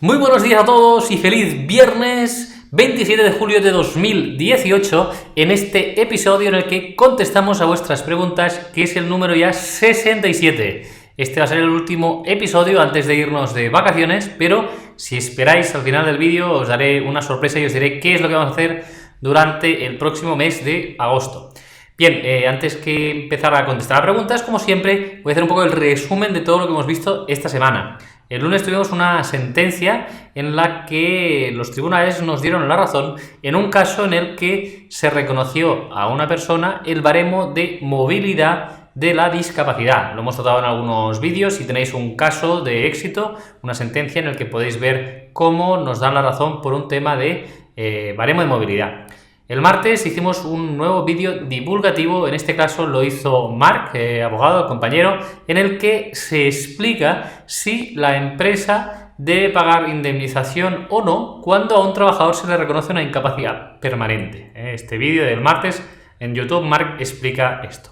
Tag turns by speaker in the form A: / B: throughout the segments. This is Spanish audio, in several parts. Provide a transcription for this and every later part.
A: Muy buenos días a todos y feliz viernes 27 de julio de 2018 en este episodio en el que contestamos a vuestras preguntas, que es el número ya 67. Este va a ser el último episodio antes de irnos de vacaciones, pero si esperáis al final del vídeo os daré una sorpresa y os diré qué es lo que vamos a hacer durante el próximo mes de agosto. Bien, antes que empezar a contestar a preguntas, como siempre, voy a hacer un poco el resumen de todo lo que hemos visto esta semana. El lunes tuvimos una sentencia en la que los tribunales nos dieron la razón en un caso en el que se reconoció a una persona el baremo de movilidad de la discapacidad. Lo hemos tratado en algunos vídeos y tenéis un caso de éxito, una sentencia en el que podéis ver cómo nos dan la razón por un tema de baremo de movilidad. El martes hicimos un nuevo vídeo divulgativo, en este caso lo hizo Marc, abogado, compañero, en el que se explica si la empresa debe pagar indemnización o no cuando a un trabajador se le reconoce una incapacidad permanente. Este vídeo del martes en YouTube, Marc explica esto.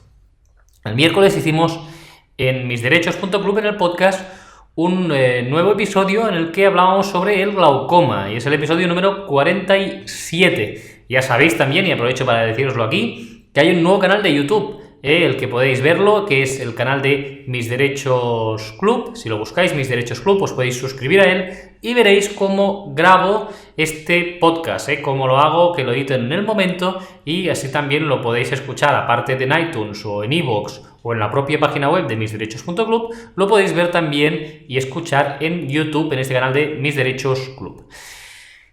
A: El miércoles hicimos en misderechos.club en el podcast un nuevo episodio en el que hablábamos sobre el glaucoma y es el episodio número 47. Ya sabéis también, y aprovecho para deciroslo aquí, que hay un nuevo canal de YouTube, el que podéis verlo, que es el canal de Mis Derechos Club. Si lo buscáis, Mis Derechos Club, os podéis suscribir a él y veréis cómo grabo este podcast, cómo lo hago, que lo edito en el momento, y así también lo podéis escuchar, aparte de en iTunes o en iVoox o en la propia página web de misderechos.club, lo podéis ver también y escuchar en YouTube, en este canal de Mis Derechos Club.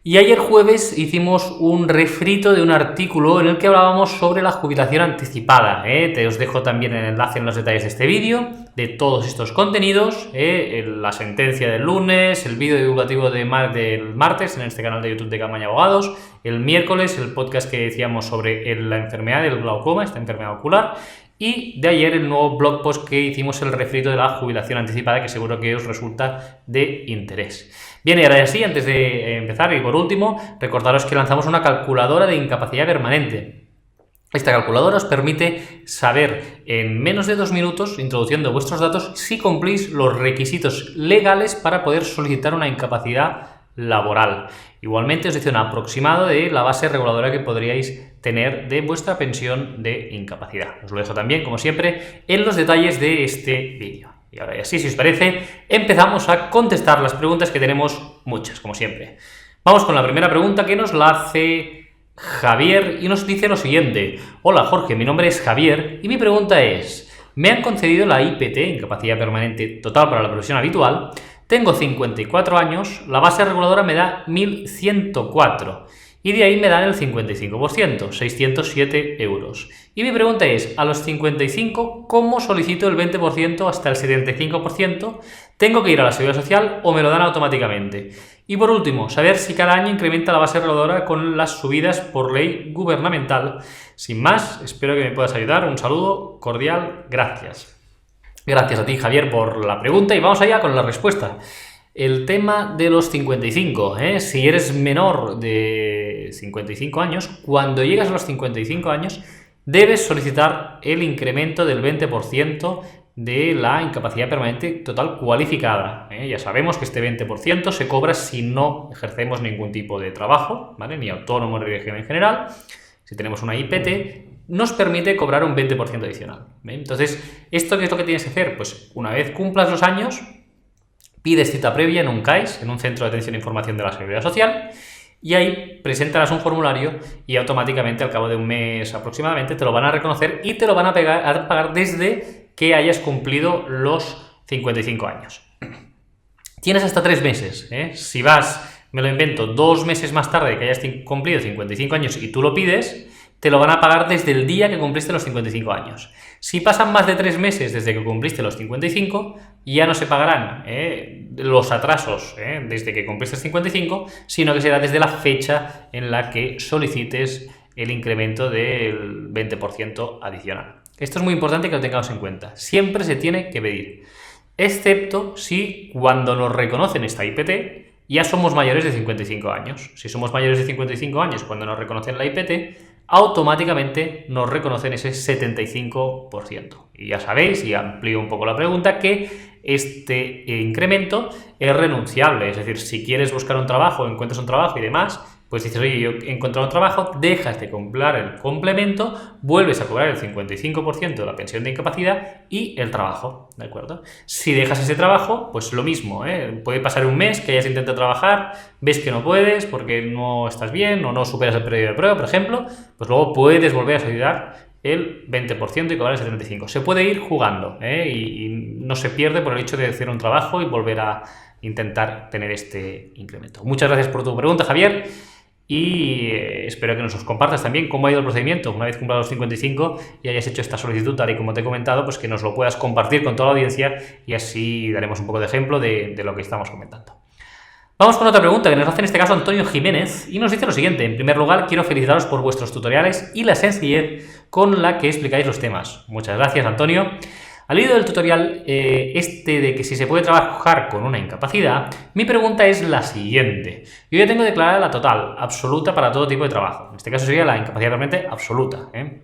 A: Y ayer jueves hicimos un refrito de un artículo en el que hablábamos sobre la jubilación anticipada. Te os dejo también el enlace en los detalles de este vídeo, de todos estos contenidos, la sentencia del lunes, el vídeo divulgativo del martes en este canal de YouTube de Camaña Abogados, el miércoles el podcast que decíamos sobre la enfermedad del glaucoma, esta enfermedad ocular, y de ayer el nuevo blog post que hicimos el refrito de la jubilación anticipada, que seguro que os resulta de interés. Bien, y ahora sí, antes de empezar y por último, recordaros que lanzamos una calculadora de incapacidad permanente. Esta calculadora os permite saber en menos de 2 minutos, introduciendo vuestros datos, si cumplís los requisitos legales para poder solicitar una incapacidad laboral. Igualmente os dice un aproximado de la base reguladora que podríais tener de vuestra pensión de incapacidad. Os lo dejo también, como siempre, en los detalles de este vídeo. Y ahora sí, si os parece, empezamos a contestar las preguntas, que tenemos muchas, como siempre. Vamos con la primera pregunta, que nos la hace Javier y nos dice lo siguiente. Hola Jorge, mi nombre es Javier y mi pregunta es: me han concedido la IPT, incapacidad permanente total para la profesión habitual. Tengo 54 años, la base reguladora me da 1.104 y de ahí me dan el 55%, 607 euros. Y mi pregunta es, a los 55, ¿cómo solicito el 20% hasta el 75%? ¿Tengo que ir a la Seguridad Social o me lo dan automáticamente? Y por último, saber si cada año incrementa la base reguladora con las subidas por ley gubernamental. Sin más, espero que me puedas ayudar. Un saludo cordial, gracias. Gracias a ti, Javier, por la pregunta y vamos allá con la respuesta. El tema de los 55, si eres menor de 55 años, cuando llegas a los 55 años, debes solicitar el incremento del 20% de la incapacidad permanente total cualificada. Ya sabemos que este 20% se cobra si no ejercemos ningún tipo de trabajo, ¿vale? Ni autónomo ni régimen general. Si tenemos una IPT, nos permite cobrar un 20% adicional. Entonces, ¿esto qué es lo que tienes que hacer? Pues una vez cumplas los años, pides cita previa en un CAIS, en un centro de atención e información de la Seguridad Social, y ahí presentarás un formulario y automáticamente al cabo de un mes aproximadamente te lo van a reconocer y te lo van a pagar desde que hayas cumplido los 55 años. Tienes hasta 3 meses. Si vas, me lo invento, 2 meses más tarde de que hayas cumplido 55 años y tú lo pides, te lo van a pagar desde el día que cumpliste los 55 años. Si pasan más de 3 meses desde que cumpliste los 55, ya no se pagarán los atrasos desde que cumpliste 55, sino que será desde la fecha en la que solicites el incremento del 20% adicional. Esto es muy importante que lo tengamos en cuenta. Siempre se tiene que pedir, excepto si cuando nos reconocen esta IPT ya somos mayores de 55 años. Si somos mayores de 55 años cuando nos reconocen la IPT, automáticamente nos reconocen ese 75%. Y ya sabéis, y amplío un poco la pregunta, que este incremento es renunciable. Es decir, si quieres buscar un trabajo, encuentras un trabajo y demás, pues dices, oye, yo he encontrado un trabajo, dejas de cobrar el complemento, vuelves a cobrar el 55% de la pensión de incapacidad y el trabajo, ¿de acuerdo? Si dejas ese trabajo, pues lo mismo, ¿eh? Puede pasar un mes que hayas intentado trabajar, ves que no puedes porque no estás bien o no superas el periodo de prueba, por ejemplo, pues luego puedes volver a solicitar el 20% y cobrar el 75%. Se puede ir jugando, ¿eh? Y no se pierde por el hecho de hacer un trabajo y volver a intentar tener este incremento. Muchas gracias por tu pregunta, Javier. Y espero que nos compartas también cómo ha ido el procedimiento una vez cumplidos los 55 y hayas hecho esta solicitud tal y como te he comentado, pues que nos lo puedas compartir con toda la audiencia y así daremos un poco de ejemplo de lo que estamos comentando. Vamos con otra pregunta que nos hace en este caso Antonio Jiménez y nos dice lo siguiente. En primer lugar, quiero felicitaros por vuestros tutoriales y la sencillez con la que explicáis los temas. Muchas gracias, Antonio. Al hilo del tutorial de que si se puede trabajar con una incapacidad, mi pregunta es la siguiente. Yo ya tengo declarada la total, absoluta para todo tipo de trabajo. En este caso sería la incapacidad permanente absoluta, ¿eh?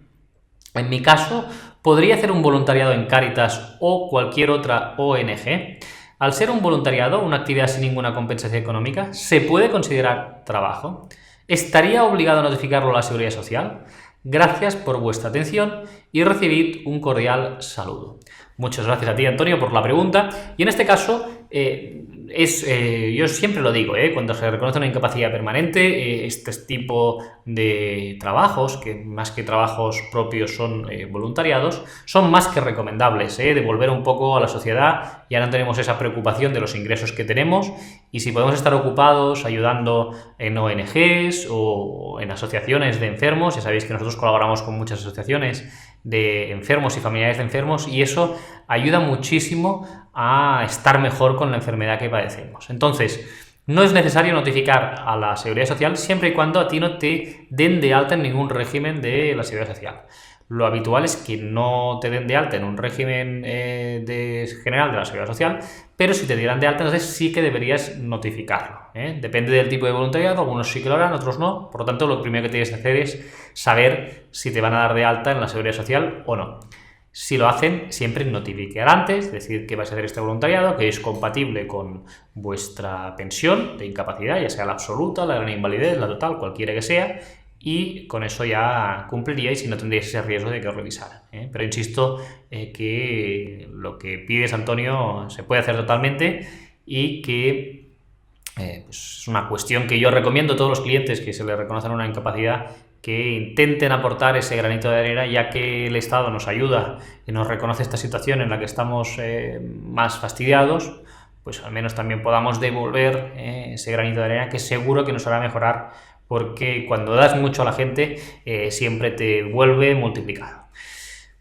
A: En mi caso, ¿podría hacer un voluntariado en Cáritas o cualquier otra ONG? Al ser un voluntariado, una actividad sin ninguna compensación económica, ¿se puede considerar trabajo? ¿Estaría obligado a notificarlo a la Seguridad Social? Gracias por vuestra atención y recibid un cordial saludo. Muchas gracias a ti, Antonio, por la pregunta. Y en este caso, yo siempre lo digo, cuando se reconoce una incapacidad permanente, este tipo de trabajos, que más que trabajos propios son voluntariados, son más que recomendables, devolver un poco a la sociedad. Ya no tenemos esa preocupación de los ingresos que tenemos y si podemos estar ocupados ayudando en ONGs o en asociaciones de enfermos, ya sabéis que nosotros colaboramos con muchas asociaciones de enfermos y familiares de enfermos y eso ayuda muchísimo a estar mejor con la enfermedad que padecemos. Entonces, no es necesario notificar a la Seguridad Social siempre y cuando a ti no te den de alta en ningún régimen de la Seguridad Social. Lo habitual es que no te den de alta en un régimen general de la Seguridad Social, pero si te dieran de alta, entonces sí que deberías notificarlo, ¿eh? Depende del tipo de voluntariado, algunos sí que lo harán, otros no. Por lo tanto, lo primero que tienes que hacer es saber si te van a dar de alta en la Seguridad Social o no. Si lo hacen, siempre notificar antes, decir que vais a hacer este voluntariado, que es compatible con vuestra pensión de incapacidad, ya sea la absoluta, la gran invalidez, la total, cualquiera que sea, y con eso ya cumpliríais y no tendríais ese riesgo de que os revisaran, ¿eh? Pero insisto que lo que pides, Antonio, se puede hacer totalmente y que pues es una cuestión que yo recomiendo a todos los clientes que se les reconozcan una incapacidad que intenten aportar ese granito de arena, ya que el Estado nos ayuda y nos reconoce esta situación en la que estamos más fastidiados, pues al menos también podamos devolver ese granito de arena que seguro que nos hará mejorar, porque cuando das mucho a la gente siempre te vuelve multiplicado.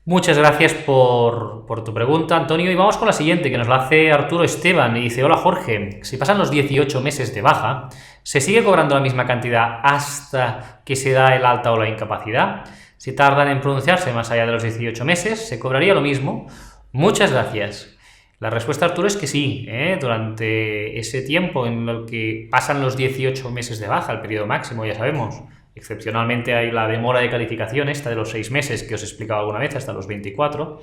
A: Muchas gracias por tu pregunta, Antonio, y vamos con la siguiente, que nos la hace Arturo Esteban, y dice: hola Jorge, si pasan los 18 meses de baja, ¿se sigue cobrando la misma cantidad hasta que se da el alta o la incapacidad? Si tardan en pronunciarse más allá de los 18 meses, ¿se cobraría lo mismo? Muchas gracias. La respuesta, Arturo, es que sí, durante ese tiempo en el que pasan los 18 meses de baja, el periodo máximo, ya sabemos. Excepcionalmente hay la demora de calificación esta de los 6 meses que os he explicado alguna vez, hasta los 24.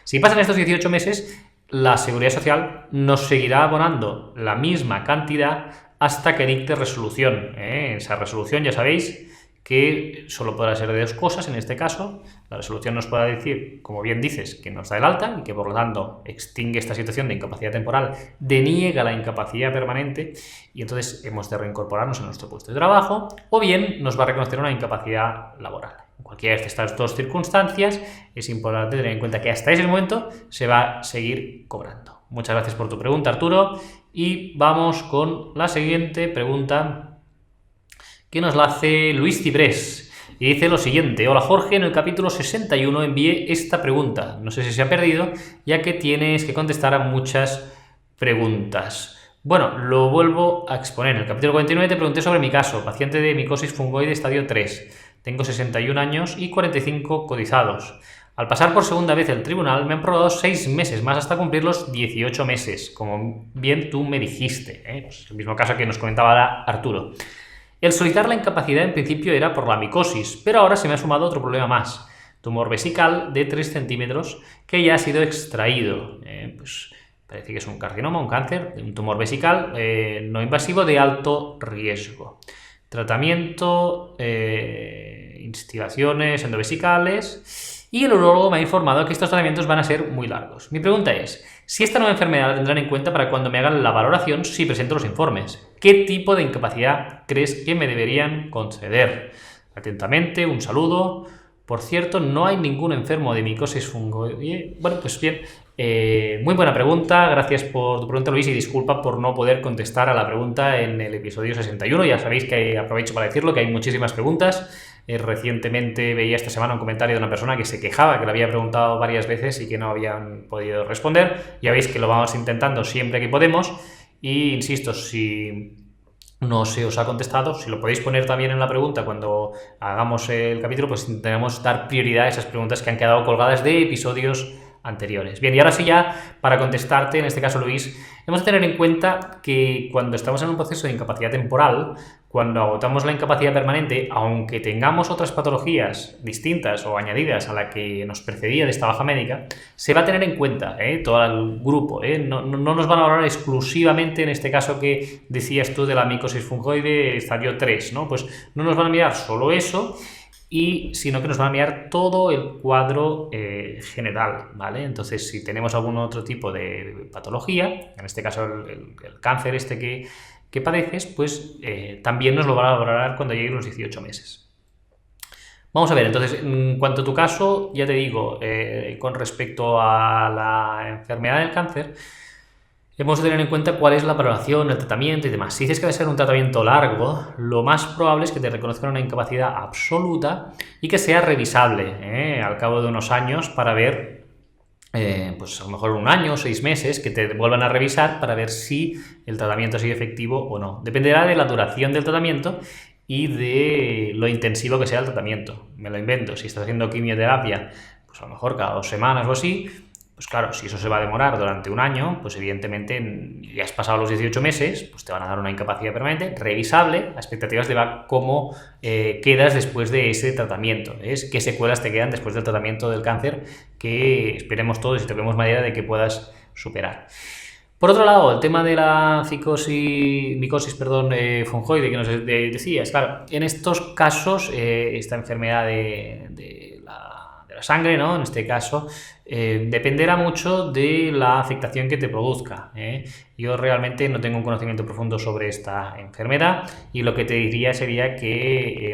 A: Si pasan estos 18 meses, la Seguridad Social nos seguirá abonando la misma cantidad hasta que dicte resolución. Esa resolución, ya sabéis, que solo podrá ser de dos cosas en este caso. La resolución nos podrá decir, como bien dices, que nos da el alta y que por lo tanto extingue esta situación de incapacidad temporal, deniega la incapacidad permanente y entonces hemos de reincorporarnos en nuestro puesto de trabajo, o bien nos va a reconocer una incapacidad laboral. En cualquiera de estas dos circunstancias es importante tener en cuenta que hasta ese momento se va a seguir cobrando. Muchas gracias por tu pregunta, Arturo, y vamos con la siguiente pregunta que nos la hace Luis Cibrés. Y dice lo siguiente: hola Jorge, en el capítulo 61 envié esta pregunta. No sé si se ha perdido, ya que tienes que contestar a muchas preguntas. Bueno, lo vuelvo a exponer. En el capítulo 49 te pregunté sobre mi caso, paciente de micosis fungoide estadio 3. Tengo 61 años y 45 cotizados. Al pasar por segunda vez el tribunal me han prorrogado 6 meses más hasta cumplir los 18 meses, como bien tú me dijiste, Pues el mismo caso que nos comentaba Arturo. El solicitar la incapacidad en principio era por la micosis, pero ahora se me ha sumado otro problema más. Tumor vesical de 3 centímetros que ya ha sido extraído. Pues parece que es un carcinoma, un cáncer, un tumor vesical no invasivo de alto riesgo. Tratamiento, instigaciones endovesicales, y el urólogo me ha informado que estos tratamientos van a ser muy largos. Mi pregunta es, si esta nueva enfermedad la tendrán en cuenta para cuando me hagan la valoración si presento los informes, ¿qué tipo de incapacidad crees que me deberían conceder? Atentamente, un saludo. Por cierto, no hay ningún enfermo de micosis fungoide. Bueno, pues bien, muy buena pregunta, gracias por tu pregunta, Luis, y disculpa por no poder contestar a la pregunta en el episodio 61. Ya sabéis que aprovecho para decirlo, que hay muchísimas preguntas. Recientemente veía esta semana un comentario de una persona que se quejaba, que le había preguntado varias veces y que no habían podido responder. Ya veis que lo vamos intentando siempre que podemos, y insisto, si no se os ha contestado, si lo podéis poner también en la pregunta cuando hagamos el capítulo, pues intentaremos dar prioridad a esas preguntas que han quedado colgadas de episodios anteriores. Bien, y ahora sí, ya para contestarte, en este caso Luis, hemos de tener en cuenta que cuando estamos en un proceso de incapacidad temporal, cuando agotamos la incapacidad permanente, aunque tengamos otras patologías distintas o añadidas a la que nos precedía de esta baja médica, se va a tener en cuenta todo el grupo. No nos van a valorar exclusivamente en este caso que decías tú de la micosis fungoide estadio 3, ¿no? Pues no nos van a mirar solo eso, sino que nos van a mirar todo el cuadro general, ¿vale? Entonces, si tenemos algún otro tipo de patología, en este caso el cáncer que padeces, pues también nos lo van a valorar cuando lleguen los 18 meses. Vamos a ver, entonces, en cuanto a tu caso, ya te digo, con respecto a la enfermedad del cáncer, hemos de tener en cuenta cuál es la valoración, el tratamiento y demás. Si dices que va a ser un tratamiento largo, lo más probable es que te reconozcan una incapacidad absoluta y que sea revisable al cabo de unos años para ver, pues a lo mejor un año o 6 meses, que te vuelvan a revisar para ver si el tratamiento sigue efectivo o no. Dependerá de la duración del tratamiento y de lo intensivo que sea el tratamiento. Me lo invento, si estás haciendo quimioterapia, pues a lo mejor cada 2 semanas o así. Pues claro, si eso se va a demorar durante un año, pues evidentemente ya has pasado los 18 meses, pues te van a dar una incapacidad permanente, revisable, a expectativas de ver cómo quedas después de ese tratamiento, qué secuelas te quedan después del tratamiento del cáncer, que esperemos todos y toquemos madera de que puedas superar. Por otro lado, el tema de la micosis fungoide que nos decías, claro, en estos casos, esta enfermedad de la sangre, ¿no? En este caso, dependerá mucho de la afectación que te produzca. Yo realmente no tengo un conocimiento profundo sobre esta enfermedad, y lo que te diría sería que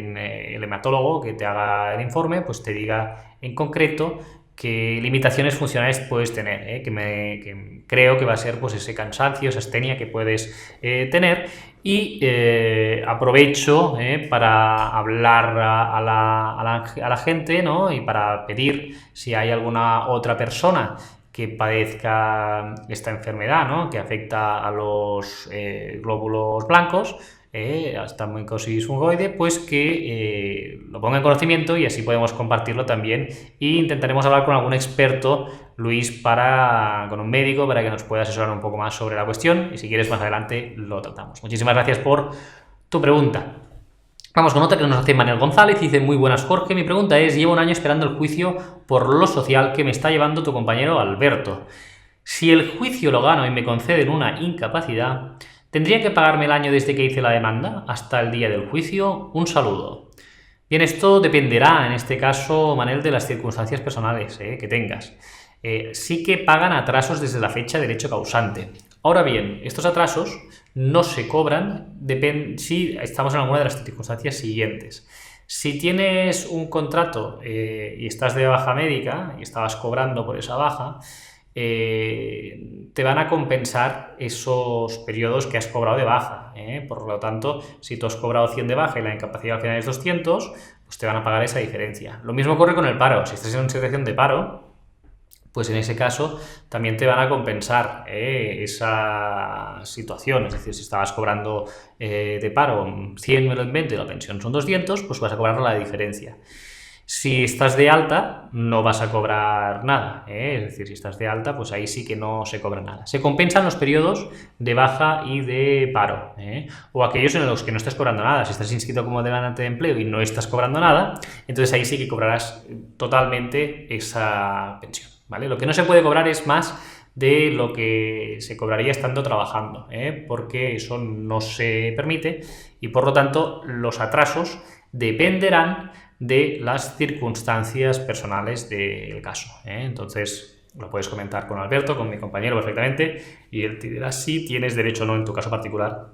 A: el hematólogo que te haga el informe, pues te diga en concreto qué limitaciones funcionales puedes tener, que creo que va a ser pues ese cansancio, esa astenia que puedes tener, y aprovecho para hablar a la gente, ¿no? Y para pedir si hay alguna otra persona que padezca esta enfermedad, ¿no? Que afecta a los glóbulos blancos, hasta micosis fungoide, pues que lo ponga en conocimiento, y así podemos compartirlo también, e intentaremos hablar con algún experto, Luis, con un médico, para que nos pueda asesorar un poco más sobre la cuestión, y si quieres más adelante lo tratamos. Muchísimas gracias por tu pregunta. Vamos con otra que nos hace Manuel González, dice: muy buenas, Jorge, mi pregunta es, llevo un año esperando el juicio por lo social que me está llevando tu compañero Alberto. Si el juicio lo gano y me conceden una incapacidad, ¿tendría que pagarme el año desde que hice la demanda hasta el día del juicio? Un saludo. Bien, esto dependerá, en este caso, Manel, de las circunstancias personales que tengas. Sí que pagan atrasos desde la fecha del hecho causante. Ahora bien, estos atrasos no se cobran si estamos en alguna de las circunstancias siguientes. Si tienes un contrato y estás de baja médica y estabas cobrando por esa baja, te van a compensar esos periodos que has cobrado de baja. Por lo tanto, si tú has cobrado 100 de baja y la incapacidad al final es 200, pues te van a pagar esa diferencia. Lo mismo ocurre con el paro. Si estás en una situación de paro, pues en ese caso también te van a compensar esa situación. Es decir, si estabas cobrando de paro 100 menos 20 y la pensión son 200, pues vas a cobrar la diferencia. Si estás de alta, no vas a cobrar nada, ¿eh? Es decir, si estás de alta, pues ahí sí que no se cobra nada. Se compensan los periodos de baja y de paro, ¿eh? O aquellos en los que no estás cobrando nada. Si estás inscrito como demandante de empleo y no estás cobrando nada, entonces ahí sí que cobrarás totalmente esa pensión, ¿vale? Lo que no se puede cobrar es más de lo que se cobraría estando trabajando, ¿eh? Porque eso no se permite y por lo tanto los atrasos dependerán de las circunstancias personales del caso, ¿eh? Entonces lo puedes comentar con Alberto, con mi compañero perfectamente, y él te dirá si tienes derecho o no en tu caso particular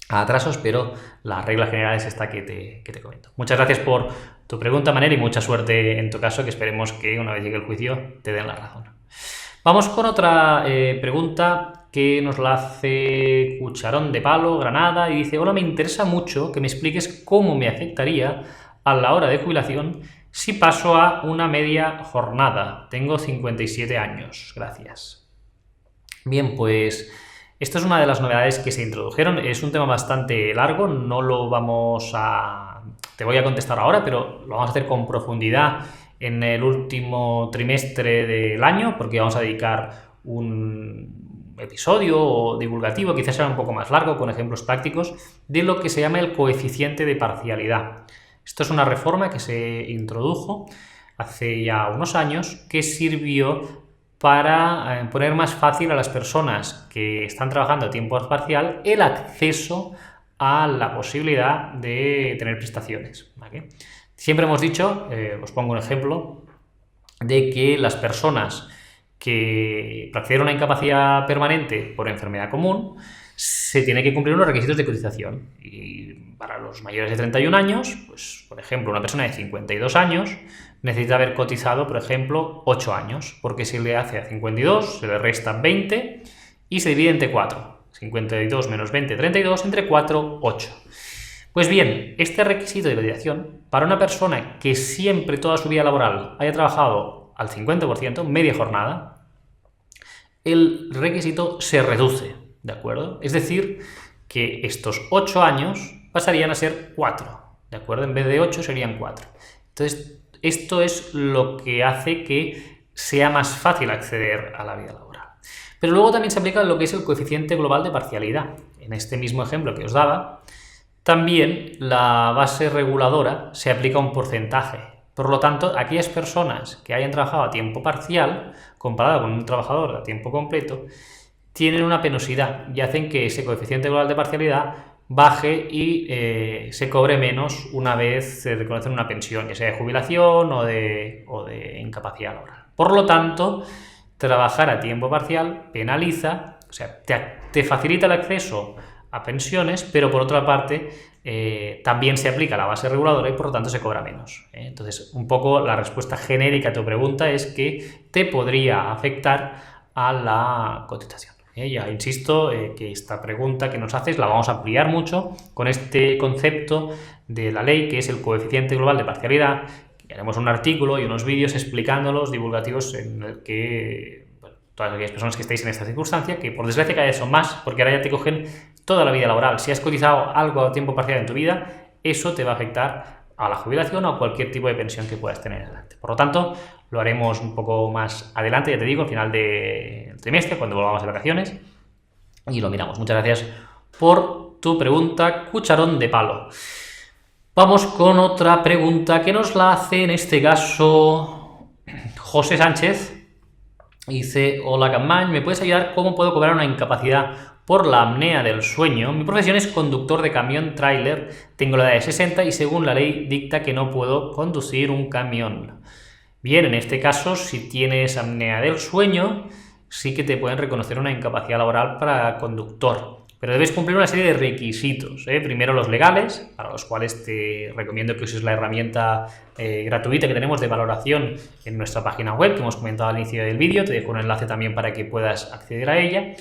A: a atrasos, pero la regla general es esta que te comento. Muchas gracias por tu pregunta, Manel, y mucha suerte en tu caso, que esperemos que una vez llegue el juicio te den la razón. Vamos con otra pregunta que nos la hace Cucharón de Palo, Granada, y dice: hola, me interesa mucho que me expliques cómo me afectaría a la hora de jubilación si paso a una media jornada. Tengo 57 años. Gracias. Bien, pues esto es una de las novedades que se introdujeron. Es un tema bastante largo, no lo vamos a... Te voy a contestar ahora, pero lo vamos a hacer con profundidad en el último trimestre del año, porque vamos a dedicar un episodio divulgativo, quizás sea un poco más largo, con ejemplos prácticos, de lo que se llama el coeficiente de parcialidad. Esto es una reforma que se introdujo hace ya unos años que sirvió para poner más fácil a las personas que están trabajando a tiempo parcial el acceso a la posibilidad de tener prestaciones, ¿vale? Siempre hemos dicho, os pongo un ejemplo, de que las personas que acceden a una incapacidad permanente por enfermedad común se tiene que cumplir unos requisitos de cotización. Y para los mayores de 31 años, pues por ejemplo, una persona de 52 años necesita haber cotizado, por ejemplo, 8 años, porque si le hace a 52, se le restan 20 y se divide entre 4. 52 menos 20, 32, entre 4, 8. Pues bien, este requisito de cotización, para una persona que siempre toda su vida laboral haya trabajado al 50%, media jornada, el requisito se reduce, ¿de acuerdo? Es decir, que estos 8 años pasarían a ser 4, ¿de acuerdo? En vez de 8 serían 4. Entonces, esto es lo que hace que sea más fácil acceder a la vida laboral. Pero luego también se aplica lo que es el coeficiente global de parcialidad. En este mismo ejemplo que os daba, también la base reguladora se aplica un porcentaje. Por lo tanto, aquellas personas que hayan trabajado a tiempo parcial, comparado con un trabajador a tiempo completo, tienen una penosidad y hacen que ese coeficiente global de parcialidad baje y se cobre menos una vez se reconoce una pensión, ya sea de jubilación o de incapacidad laboral. Por lo tanto, trabajar a tiempo parcial penaliza, o sea, te facilita el acceso a pensiones, pero por otra parte también se aplica la base reguladora y por lo tanto se cobra menos, ¿eh? Entonces, un poco la respuesta genérica a tu pregunta es que te podría afectar a la cotización. Ya insisto que esta pregunta que nos haces la vamos a ampliar mucho con este concepto de la ley que es el coeficiente global de parcialidad. Y haremos un artículo y unos vídeos explicándolos divulgativos en el que todas aquellas personas que estáis en esta circunstancia, que por desgracia cada vez son más, porque ahora ya te cogen toda la vida laboral. Si has cotizado algo a tiempo parcial en tu vida, eso te va a afectar a la jubilación o a cualquier tipo de pensión que puedas tener adelante. Por lo tanto, lo haremos un poco más adelante, ya te digo, al final del trimestre, cuando volvamos de vacaciones, y lo miramos. Muchas gracias por tu pregunta, Cucharón de Palo. Vamos con otra pregunta que nos la hace, en este caso, José Sánchez. Dice: hola Campmany, ¿me puedes ayudar cómo puedo cobrar una incapacidad por la apnea del sueño? Mi profesión es conductor de camión tráiler, tengo la edad de 60 y según la ley dicta que no puedo conducir un camión. Bien, en este caso, si tienes apnea del sueño, sí que te pueden reconocer una incapacidad laboral para conductor, pero debes cumplir una serie de requisitos, ¿eh? Primero los legales, para los cuales te recomiendo que uses la herramienta gratuita que tenemos de valoración en nuestra página web, que hemos comentado al inicio del vídeo. Te dejo un enlace también para que puedas acceder a ella.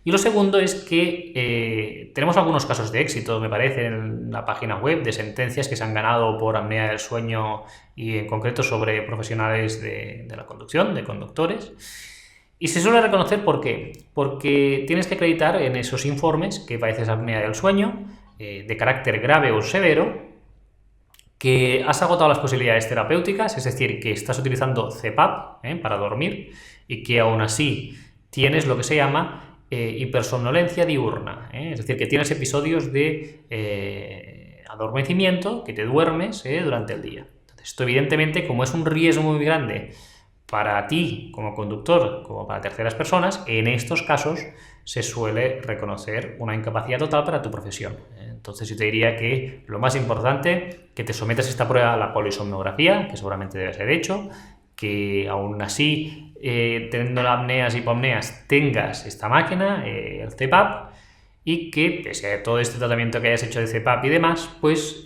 A: Y lo segundo es que tenemos algunos casos de éxito, me parece, en la página web, de sentencias que se han ganado por apnea del sueño y en concreto sobre profesionales de la conducción, de conductores. Y se suele reconocer ¿por qué? Porque tienes que acreditar en esos informes que padeces apnea del sueño, de carácter grave o severo, que has agotado las posibilidades terapéuticas, es decir, que estás utilizando CPAP para dormir y que aún así tienes lo que se llama hipersomnolencia diurna, es decir, que tienes episodios de adormecimiento, que te duermes durante el día. Entonces, esto evidentemente, como es un riesgo muy grande para ti como conductor, como para terceras personas, en estos casos se suele reconocer una incapacidad total para tu profesión. Entonces yo te diría que lo más importante, que te sometas a esta prueba a la polisomnografía, que seguramente debe ser hecho, que aún así, teniendo apneas y hipopneas, tengas esta máquina, el CPAP, y que pese a todo este tratamiento que hayas hecho de CPAP y demás, pues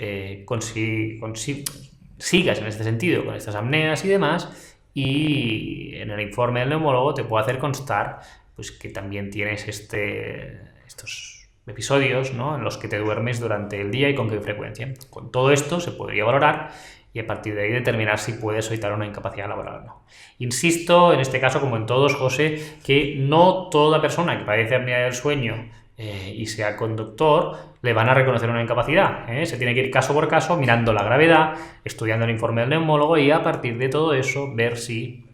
A: sigas en este sentido con estas apneas y demás, y en el informe del neumólogo te puede hacer constar pues que también tienes estos episodios, ¿no?, en los que te duermes durante el día y con qué frecuencia. Con todo esto se podría valorar y a partir de ahí determinar si puedes evitar una incapacidad laboral o no. Insisto, en este caso, como en todos, José, que no toda persona que padece apnea del sueño y sea conductor, le van a reconocer una incapacidad. Se tiene que ir caso por caso, mirando la gravedad, estudiando el informe del neumólogo y a partir de todo eso ver si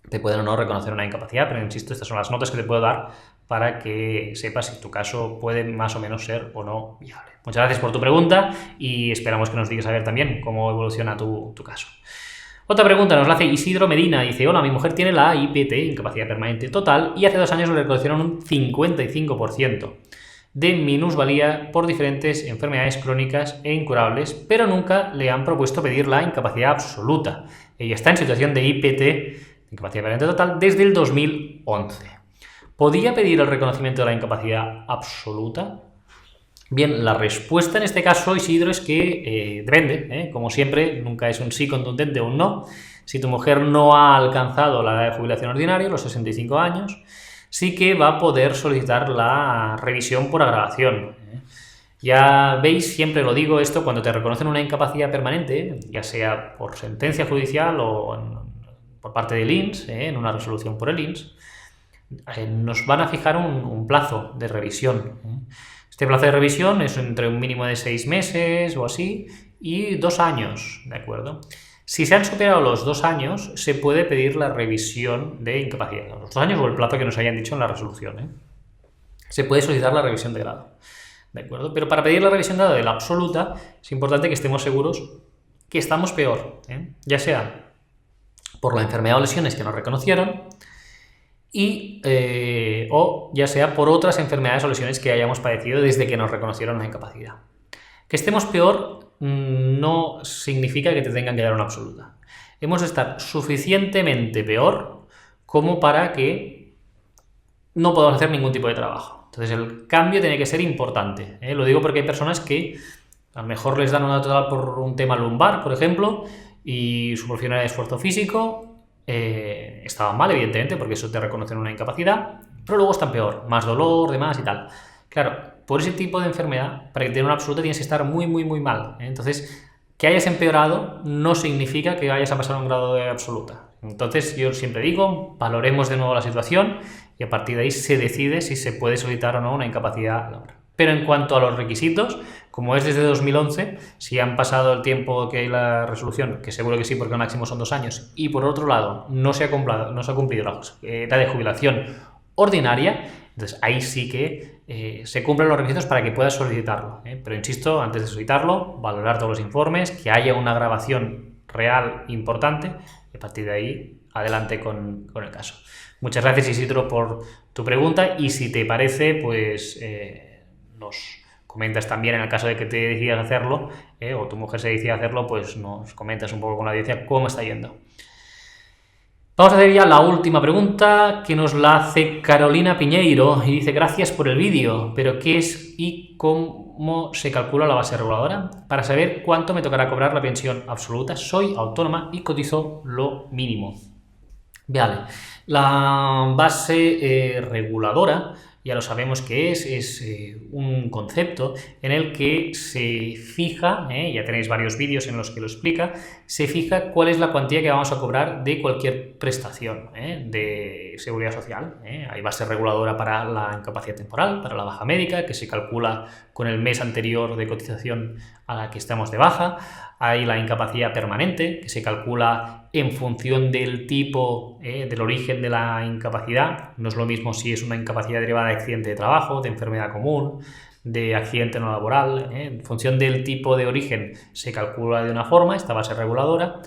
A: te pueden o no reconocer una incapacidad. Pero insisto, estas son las notas que te puedo dar para que sepas si tu caso puede más o menos ser o no viable. Muchas gracias por tu pregunta y esperamos que nos digas a ver también cómo evoluciona tu caso. Otra pregunta nos la hace Isidro Medina. Dice: hola, mi mujer tiene la IPT, incapacidad permanente total, y hace 2 años le reconocieron un 55% de minusvalía por diferentes enfermedades crónicas e incurables, pero nunca le han propuesto pedir la incapacidad absoluta. Ella está en situación de IPT, incapacidad permanente total, desde el 2011. ¿Podía pedir el reconocimiento de la incapacidad absoluta? Bien, la respuesta en este caso, Isidro, es que depende, como siempre, nunca es un sí contundente o un no. Si tu mujer no ha alcanzado la edad de jubilación ordinaria, los 65 años, sí que va a poder solicitar la revisión por agravación. Ya veis, siempre lo digo esto, cuando te reconocen una incapacidad permanente, ya sea por sentencia judicial o por parte del INS, en una resolución por el INS, nos van a fijar un plazo de revisión. Este plazo de revisión es entre un mínimo de 6 meses o así y 2 años, ¿de acuerdo? Si se han superado los 2 años, se puede pedir la revisión de incapacidad. Los 2 años o el plazo que nos hayan dicho en la resolución, Se puede solicitar la revisión de grado, ¿de acuerdo? Pero para pedir la revisión de grado de la absoluta, es importante que estemos seguros que estamos peor, ya sea por la enfermedad o lesiones que nos reconocieron, o ya sea por otras enfermedades o lesiones que hayamos padecido desde que nos reconocieron una incapacidad. Que estemos peor no significa que te tengan que dar una absoluta. Hemos de estar suficientemente peor como para que no podamos hacer ningún tipo de trabajo. Entonces el cambio tiene que ser importante. Lo digo porque hay personas que a lo mejor les dan una total por un tema lumbar, por ejemplo, y su profesión era de esfuerzo físico. Estaban mal, evidentemente, porque eso te reconocen una incapacidad, pero luego están peor, más dolor, demás y tal. Claro, por ese tipo de enfermedad, para que te den una absoluta tienes que estar muy, muy, muy mal. Entonces, que hayas empeorado no significa que vayas a pasar a un grado de absoluta. Entonces, yo siempre digo, valoremos de nuevo la situación y a partir de ahí se decide si se puede solicitar o no una incapacidad laboral. Pero en cuanto a los requisitos, como es desde 2011, si han pasado el tiempo que hay la resolución, que seguro que sí, porque el máximo son 2 años, y por otro lado no se ha cumplido la edad de jubilación ordinaria, entonces ahí sí que se cumplen los requisitos para que puedas solicitarlo. Pero insisto, antes de solicitarlo, valorar todos los informes, que haya una grabación real importante, y a partir de ahí adelante con el caso. Muchas gracias, Isidro, por tu pregunta, y si te parece, pues nos comentas también, en el caso de que te decidas hacerlo, o tu mujer se decida hacerlo, pues nos comentas un poco con la audiencia cómo está yendo. Vamos a hacer ya la última pregunta, que nos la hace Carolina Piñeiro, y dice: gracias por el vídeo, pero ¿qué es y cómo se calcula la base reguladora? Para saber cuánto me tocará cobrar la pensión absoluta. Soy autónoma y cotizo lo mínimo. Vale, la base reguladora, ya lo sabemos que es un concepto en el que se fija, ya tenéis varios vídeos en los que lo explica, se fija cuál es la cuantía que vamos a cobrar de cualquier prestación de seguridad social. Hay base reguladora para la incapacidad temporal, para la baja médica, que se calcula con el mes anterior de cotización a la que estamos de baja. Hay la incapacidad permanente, que se calcula en función del tipo, del origen de la incapacidad. No es lo mismo si es una incapacidad derivada de accidente de trabajo, de enfermedad común, de accidente no laboral. En función del tipo de origen se calcula de una forma, esta base reguladora,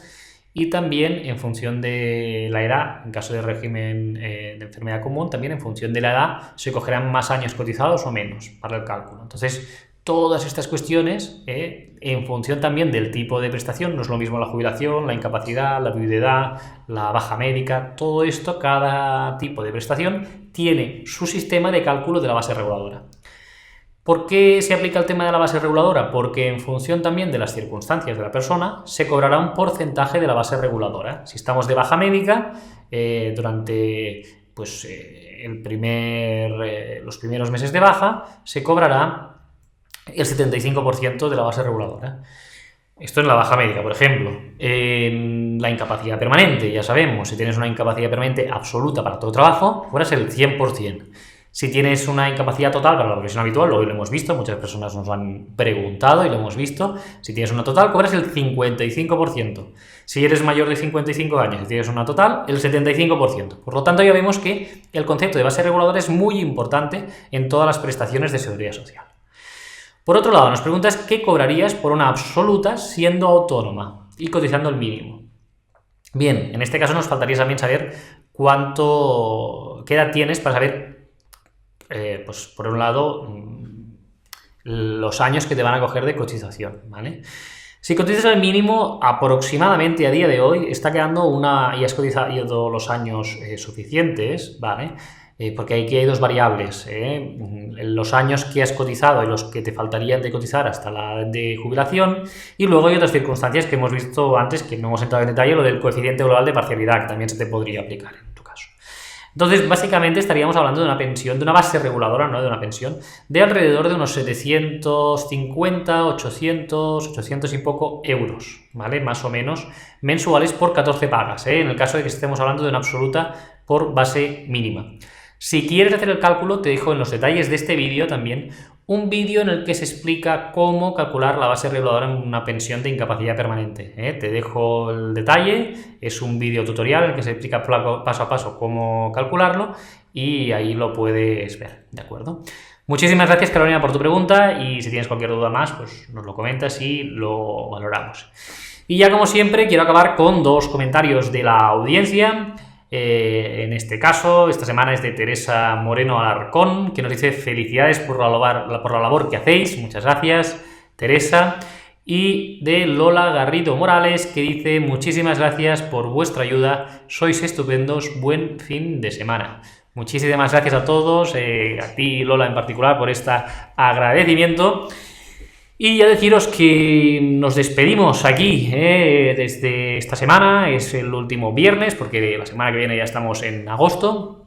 A: y también en función de la edad, en caso de régimen de enfermedad común, también en función de la edad se cogerán más años cotizados o menos para el cálculo. Entonces, todas estas cuestiones, en función también del tipo de prestación, no es lo mismo la jubilación, la incapacidad, la viudedad, la baja médica, todo esto, cada tipo de prestación tiene su sistema de cálculo de la base reguladora. ¿Por qué se aplica el tema de la base reguladora? Porque en función también de las circunstancias de la persona se cobrará un porcentaje de la base reguladora. Si estamos de baja médica, durante los primeros meses de baja se cobrará el 75% de la base reguladora. Esto es la baja médica, por ejemplo. La incapacidad permanente, ya sabemos, si tienes una incapacidad permanente absoluta para todo trabajo, cobras el 100%. Si tienes una incapacidad total para la profesión habitual, hoy lo hemos visto, muchas personas nos lo han preguntado y lo hemos visto, si tienes una total cobras el 55%. Si eres mayor de 55 años y tienes una total, el 75%. Por lo tanto, ya vemos que el concepto de base reguladora es muy importante en todas las prestaciones de seguridad social. Por otro lado, nos preguntas qué cobrarías por una absoluta siendo autónoma y cotizando el mínimo. Bien, en este caso nos faltaría también saber qué edad tienes para saber, por un lado, los años que te van a coger de cotización, ¿vale? Si cotizas el mínimo, aproximadamente a día de hoy está quedando y has cotizado los años suficientes, ¿vale? Porque aquí hay dos variables, los años que has cotizado y los que te faltarían de cotizar hasta la edad de jubilación, y luego hay otras circunstancias que hemos visto antes, que no hemos entrado en detalle, lo del coeficiente global de parcialidad, que también se te podría aplicar en tu caso. Entonces, básicamente estaríamos hablando de una pensión, de una base reguladora, no de una pensión, de alrededor de unos 750, 800 y poco euros, ¿vale? Más o menos, mensuales por 14 pagas, en el caso de que estemos hablando de una absoluta por base mínima. Si quieres hacer el cálculo, te dejo en los detalles de este vídeo también un vídeo en el que se explica cómo calcular la base reguladora en una pensión de incapacidad permanente. Te dejo el detalle, es un vídeo tutorial en el que se explica paso a paso cómo calcularlo y ahí lo puedes ver, ¿de acuerdo? Muchísimas gracias, Carolina, por tu pregunta, y si tienes cualquier duda más, pues nos lo comentas y lo valoramos. Y ya como siempre quiero acabar con dos comentarios de la audiencia. En este caso, esta semana es de Teresa Moreno Alarcón, que nos dice felicidades por la labor que hacéis, muchas gracias, Teresa. Y de Lola Garrido Morales, que dice muchísimas gracias por vuestra ayuda, sois estupendos, buen fin de semana. Muchísimas gracias a todos, a ti, Lola, en particular, por este agradecimiento. Y ya deciros que nos despedimos aquí desde esta semana, es el último viernes, porque la semana que viene ya estamos en agosto,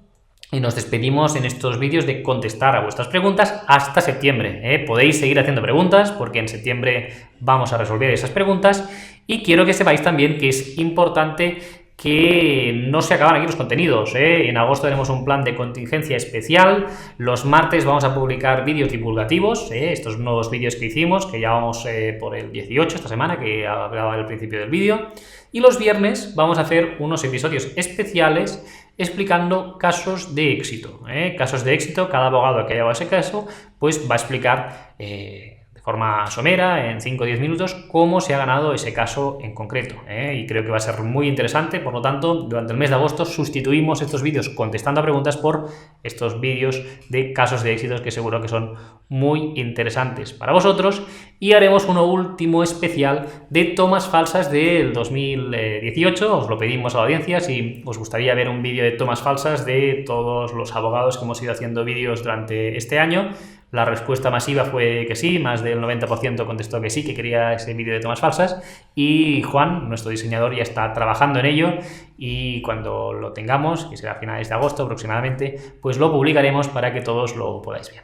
A: y nos despedimos en estos vídeos de contestar a vuestras preguntas hasta septiembre. Podéis seguir haciendo preguntas, porque en septiembre vamos a resolver esas preguntas, y quiero que sepáis también que es importante que no se acaban aquí los contenidos. En agosto tenemos un plan de contingencia especial, los martes vamos a publicar vídeos divulgativos, estos nuevos vídeos que hicimos, que ya vamos por el 18 esta semana, que hablaba al principio del vídeo, y los viernes vamos a hacer unos episodios especiales explicando casos de éxito. Casos de éxito, cada abogado que haya llevado ese caso, pues va a explicar de forma somera, en 5 o 10 minutos, cómo se ha ganado ese caso en concreto. Y creo que va a ser muy interesante. Por lo tanto, durante el mes de agosto sustituimos estos vídeos contestando a preguntas por estos vídeos de casos de éxitos que seguro que son muy interesantes para vosotros, y haremos uno último especial de tomas falsas del 2018. Os lo pedimos a la audiencia si os gustaría ver un vídeo de tomas falsas de todos los abogados que hemos ido haciendo vídeos durante este año. La respuesta masiva fue que sí, más del 90% contestó que sí, que quería ese vídeo de tomas falsas, y Juan, nuestro diseñador, ya está trabajando en ello, y cuando lo tengamos, que será a finales de agosto aproximadamente, pues lo publicaremos para que todos lo podáis ver.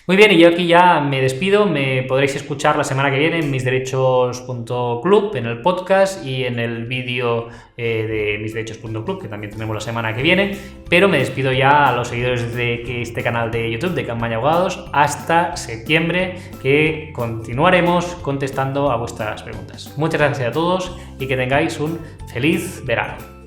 A: Muy bien, y yo aquí ya me despido. Me podréis escuchar la semana que viene en misderechos.club, en el podcast y en el vídeo de misderechos.club, que también tenemos la semana que viene. Pero me despido ya a los seguidores de este canal de YouTube de Campaña Abogados hasta septiembre, que continuaremos contestando a vuestras preguntas. Muchas gracias a todos y que tengáis un feliz verano.